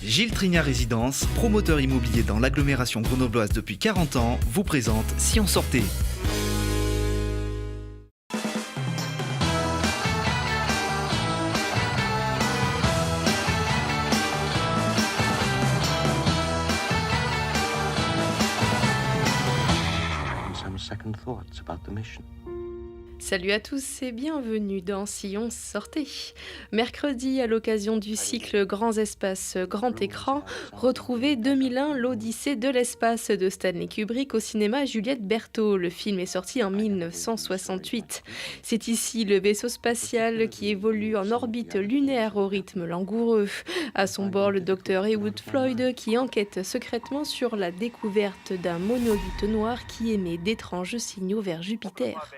Gilles Trignat Résidence, promoteur immobilier dans l'agglomération grenobloise depuis 40 ans, vous présente Si on sortait. Some second thoughts about the mission. Salut à tous et bienvenue dans Si on sortait. Mercredi, à l'occasion du cycle Grands espaces, grand écran, retrouvez 2001 l'Odyssée de l'espace de Stanley Kubrick au cinéma Juliette Berthaud. Le film est sorti en 1968. C'est ici le vaisseau spatial qui évolue en orbite lunaire au rythme langoureux. À son bord, le docteur Heywood Floyd qui enquête secrètement sur la découverte d'un monolithe noir qui émet d'étranges signaux vers Jupiter.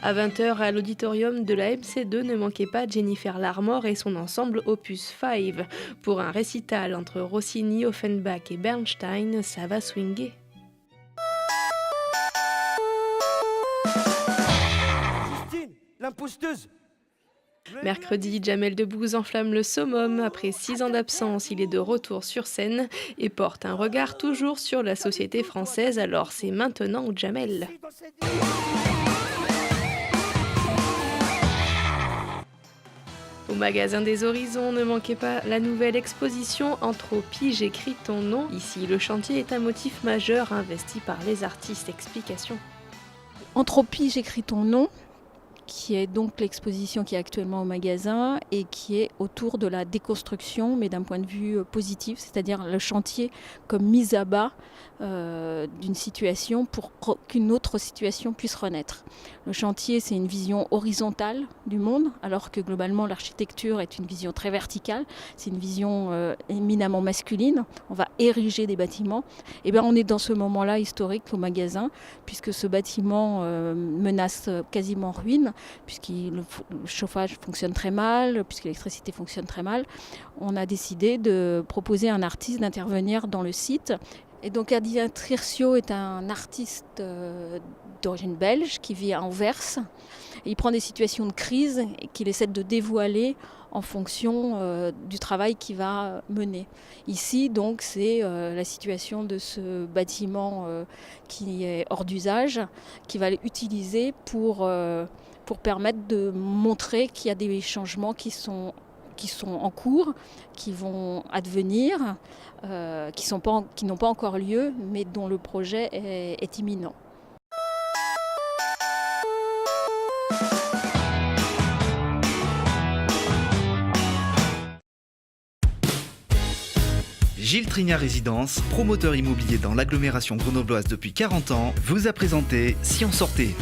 À 20h, à l'auditorium de la MC2, ne manquez pas Jennifer Larmore et son ensemble Opus 5. Pour un récital entre Rossini, Offenbach et Bernstein, ça va swinguer. Justine, l'imposteuse. Mercredi, Jamel Debbouze enflamme le summum. Après 6 ans d'absence, il est de retour sur scène et porte un regard toujours sur la société française. Alors c'est maintenant ou Jamel. Au magasin des Horizons, ne manquez pas la nouvelle exposition Anthropie, j'écris ton nom. Ici, le chantier est un motif majeur investi par les artistes. Explication. Anthropie, j'écris ton nom, qui est donc l'exposition qui est actuellement au magasin et qui est autour de la déconstruction, mais d'un point de vue positif, c'est-à-dire le chantier comme mise à bas d'une situation pour qu'une autre situation puisse renaître. Le chantier, c'est une vision horizontale du monde, alors que globalement l'architecture est une vision très verticale, c'est une vision éminemment masculine. On va ériger des bâtiments. Et bien on est dans ce moment-là historique au magasin, puisque ce bâtiment menace quasiment ruine, puisque le chauffage fonctionne très mal, puisque l'électricité fonctionne très mal. On a décidé de proposer à un artiste d'intervenir dans le site. Et donc Adrien Tircio est un artiste d'origine belge qui vit à Anvers. Et il prend des situations de crise et qu'il essaie de dévoiler en fonction du travail qu'il va mener. Ici, donc, c'est la situation de ce bâtiment qui est hors d'usage, qu'il va utiliser pour permettre de montrer qu'il y a des changements qui sont en cours, qui vont advenir, qui n'ont pas encore lieu, mais dont le projet est imminent. Gilles Trignat Résidence, promoteur immobilier dans l'agglomération grenobloise depuis 40 ans, vous a présenté Si on sortait.